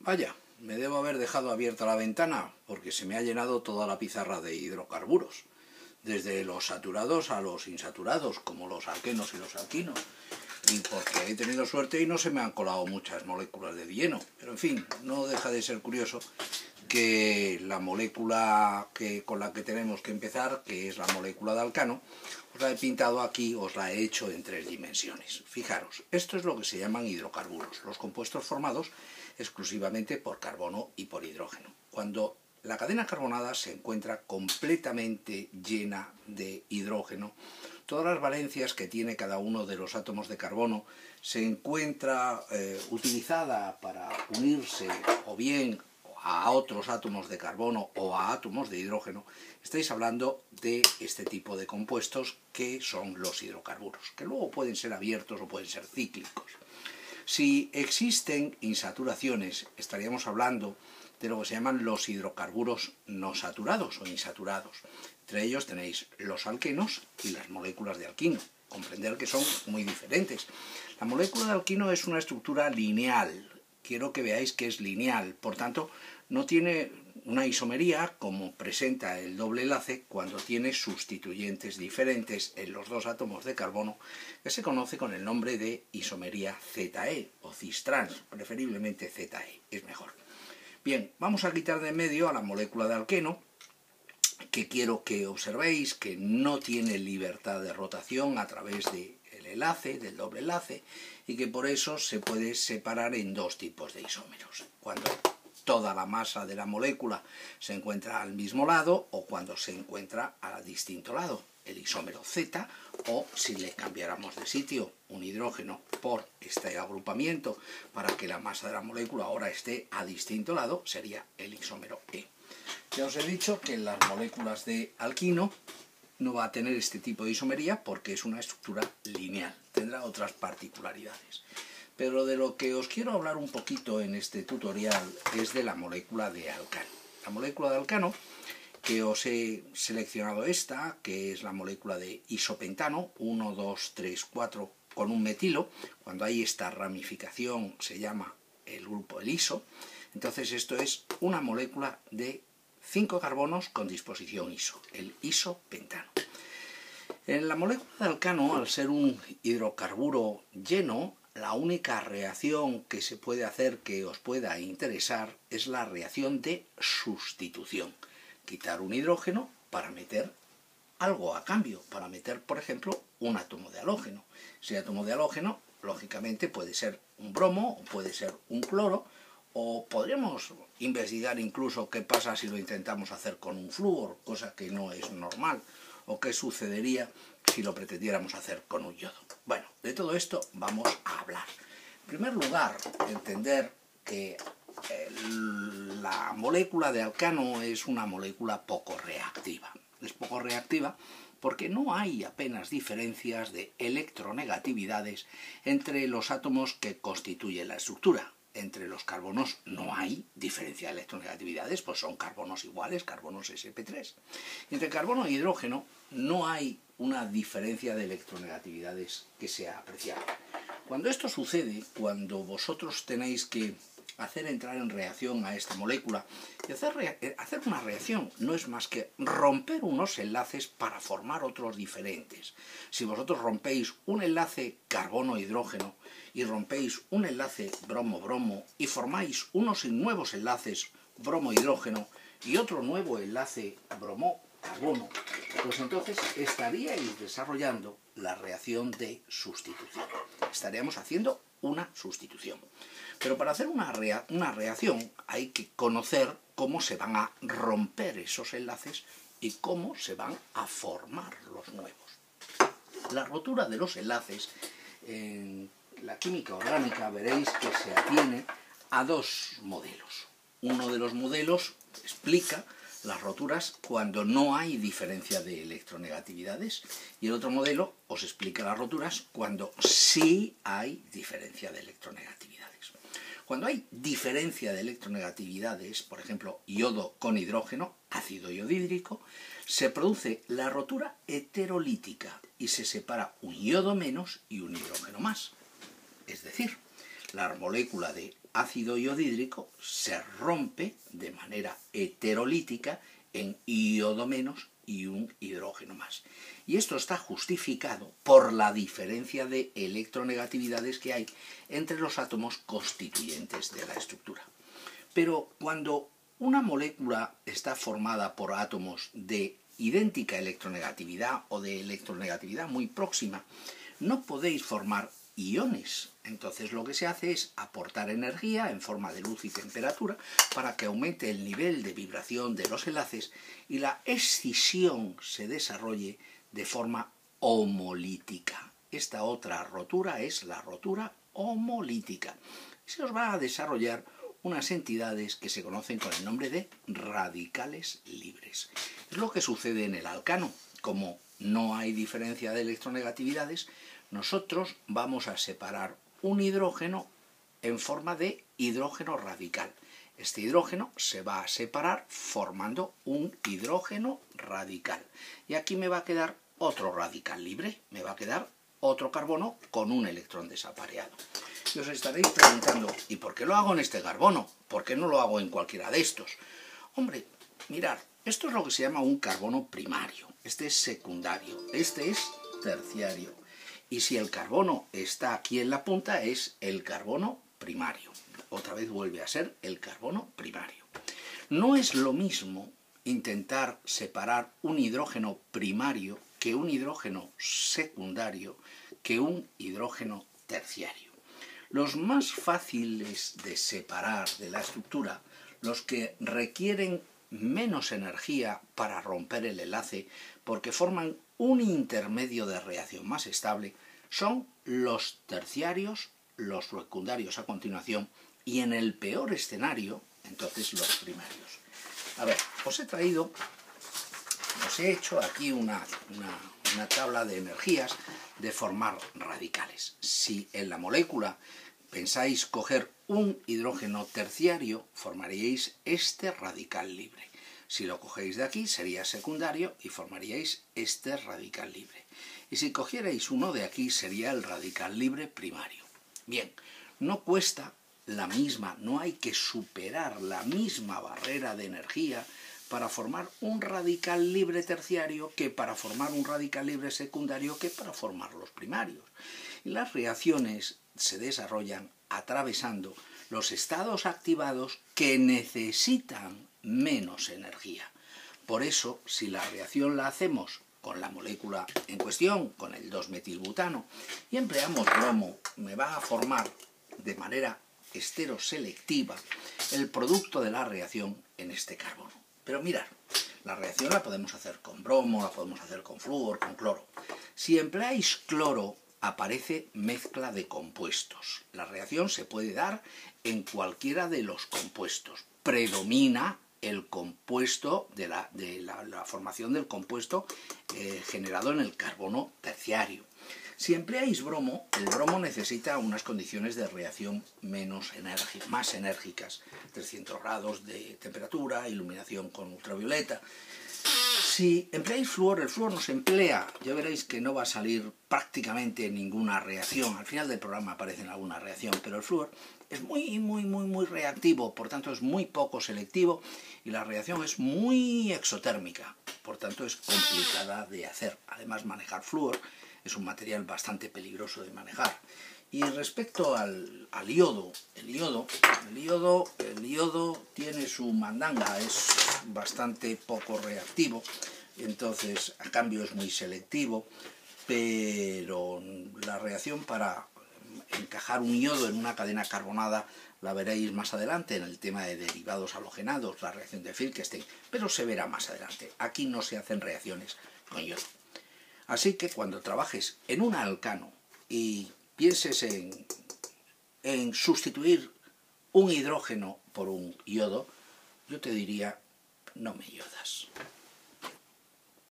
Vaya, me debo haber dejado abierta la ventana porque se me ha llenado toda la pizarra de hidrocarburos, desde los saturados a los insaturados, como los alquenos y los alquinos, y porque he tenido suerte y no se me han colado muchas moléculas de lleno. Pero en fin, no deja de ser curioso que la molécula con la que tenemos que empezar, que es la molécula de alcano, os la he pintado aquí, os la he hecho en 3 dimensiones. Fijaros, esto es lo que se llaman hidrocarburos, los compuestos formados exclusivamente por carbono y por hidrógeno. Cuando la cadena carbonada se encuentra completamente llena de hidrógeno, todas las valencias que tiene cada uno de los átomos de carbono se encuentra utilizada para unirse o bien a otros átomos de carbono o a átomos de hidrógeno. Estáis hablando de este tipo de compuestos que son los hidrocarburos, que luego pueden ser abiertos o pueden ser cíclicos. Si existen insaturaciones, estaríamos hablando de lo que se llaman los hidrocarburos no saturados o insaturados. Entre ellos tenéis los alquenos y las moléculas de alquino. Comprender que son muy diferentes. La molécula de alquino es una estructura lineal. Quiero que veáis que es lineal, por tanto, no tiene una isomería como presenta el doble enlace cuando tiene sustituyentes diferentes en los dos átomos de carbono, que se conoce con el nombre de isomería ZE o cis-trans, preferiblemente ZE, es mejor. Bien, vamos a quitar de en medio a la molécula de alqueno, que quiero que observéis que no tiene libertad de rotación a través del enlace, del doble enlace, y que por eso se puede separar en dos tipos de isómeros. Cuando toda la masa de la molécula se encuentra al mismo lado o cuando se encuentra a distinto lado, el isómero Z, o si le cambiáramos de sitio un hidrógeno por este agrupamiento para que la masa de la molécula ahora esté a distinto lado, sería el isómero E. Ya os he dicho que en las moléculas de alquino no va a tener este tipo de isomería porque es una estructura lineal, tendrá otras particularidades. Pero de lo que os quiero hablar un poquito en este tutorial es de la molécula de alcano. La molécula de alcano, que os he seleccionado esta, que es la molécula de isopentano, 1, 2, 3, 4, con un metilo. Cuando hay esta ramificación se llama el grupo el iso. Entonces esto es una molécula de 5 carbonos con disposición iso, el isopentano. En la molécula de alcano, al ser un hidrocarburo lleno, la única reacción que se puede hacer que os pueda interesar es la reacción de sustitución. Quitar un hidrógeno para meter algo a cambio, para meter, por ejemplo, un átomo de halógeno. Ese átomo de halógeno, lógicamente, puede ser un bromo, o puede ser un cloro, o podríamos investigar incluso qué pasa si lo intentamos hacer con un flúor, cosa que no es normal, o qué sucedería si lo pretendiéramos hacer con un yodo. Bueno, de todo esto vamos a hablar. En primer lugar, entender que la molécula de alcano es una molécula poco reactiva. Es poco reactiva porque no hay apenas diferencias de electronegatividades entre los átomos que constituyen la estructura. Entre los carbonos no hay diferencia de electronegatividades, pues son carbonos iguales, carbonos sp3. Entre carbono e hidrógeno no hay una diferencia de electronegatividades que sea apreciable. Cuando esto sucede, cuando vosotros tenéis que hacer entrar en reacción a esta molécula, y hacer una reacción no es más que romper unos enlaces para formar otros diferentes. Si vosotros rompéis un enlace carbono-hidrógeno y rompéis un enlace bromo-bromo y formáis unos nuevos enlaces bromo-hidrógeno y otro nuevo enlace bromo-carbono, pues entonces estaríais desarrollando la reacción de sustitución. Estaríamos haciendo una sustitución. Pero para hacer una reacción hay que conocer cómo se van a romper esos enlaces y cómo se van a formar los nuevos. La rotura de los enlaces en la química orgánica veréis que se atiene a dos modelos. Uno de los modelos explica las roturas cuando no hay diferencia de electronegatividades y el otro modelo os explica las roturas cuando sí hay diferencia de electronegatividades. Cuando hay diferencia de electronegatividades, por ejemplo, yodo con hidrógeno, ácido iodídrico, se produce la rotura heterolítica y se separa un yodo menos y un hidrógeno más. Es decir, la molécula de ácido iodídrico se rompe de manera heterolítica en iodo menos y un hidrógeno más. Y esto está justificado por la diferencia de electronegatividades que hay entre los átomos constituyentes de la estructura. Pero cuando una molécula está formada por átomos de idéntica electronegatividad o de electronegatividad muy próxima, no podéis formar iones. Entonces lo que se hace es aportar energía en forma de luz y temperatura para que aumente el nivel de vibración de los enlaces y la escisión se desarrolle de forma homolítica. Esta otra rotura es la rotura homolítica. Se os va a desarrollar unas entidades que se conocen con el nombre de radicales libres. Es lo que sucede en el alcano. Como no hay diferencia de electronegatividades, nosotros vamos a separar un hidrógeno en forma de hidrógeno radical. Este hidrógeno se va a separar formando un hidrógeno radical. Y aquí me va a quedar otro radical libre, me va a quedar otro carbono con un electrón desapareado. Y os estaréis preguntando, ¿y por qué lo hago en este carbono? ¿Por qué no lo hago en cualquiera de estos? Hombre, mirad, esto es lo que se llama un carbono primario. Este es secundario, este es terciario. Y si el carbono está aquí en la punta, es el carbono primario. Otra vez vuelve a ser el carbono primario. No es lo mismo intentar separar un hidrógeno primario que un hidrógeno secundario que un hidrógeno terciario. Los más fáciles de separar de la estructura, los que requieren menos energía para romper el enlace porque forman un intermedio de reacción más estable, son los terciarios, los secundarios a continuación y en el peor escenario, entonces los primarios. A ver, os he hecho aquí una tabla de energías de formar radicales. Si en la molécula pensáis coger un hidrógeno terciario, formaríais este radical libre. Si lo cogéis de aquí, sería secundario y formaríais este radical libre. Y si cogierais uno de aquí, sería el radical libre primario. Bien, no cuesta la misma, no hay que superar la misma barrera de energía para formar un radical libre terciario que para formar un radical libre secundario que para formar los primarios. Y las reacciones se desarrollan atravesando los estados activados que necesitan menos energía. Por eso, si la reacción la hacemos con la molécula en cuestión, con el 2-metilbutano, y empleamos bromo, me va a formar de manera esteroselectiva el producto de la reacción en este carbono. Pero mirad, la reacción la podemos hacer con bromo, la podemos hacer con flúor, con cloro. Si empleáis cloro, aparece mezcla de compuestos. La reacción se puede dar en cualquiera de los compuestos. Predomina el compuesto de la formación del compuesto generado en el carbono terciario. Si empleáis bromo, el bromo necesita unas condiciones de reacción más enérgicas, 300 grados de temperatura, iluminación con ultravioleta. Si empleáis flúor, el flúor no se emplea, ya veréis que no va a salir prácticamente ninguna reacción. Al final del programa aparece alguna reacción, pero el flúor es muy reactivo, por tanto es muy poco selectivo y la reacción es muy exotérmica, por tanto es complicada de hacer. Además, manejar flúor es un material bastante peligroso de manejar. Y respecto al yodo, el yodo tiene su mandanga, es bastante poco reactivo, entonces a cambio es muy selectivo, pero la reacción para encajar un yodo en una cadena carbonada la veréis más adelante en el tema de derivados halogenados, la reacción de Filkestein, pero se verá más adelante. Aquí no se hacen reacciones con yodo. Así que cuando trabajes en un alcano y pienses en sustituir un hidrógeno por un yodo, yo te diría, no me yodas.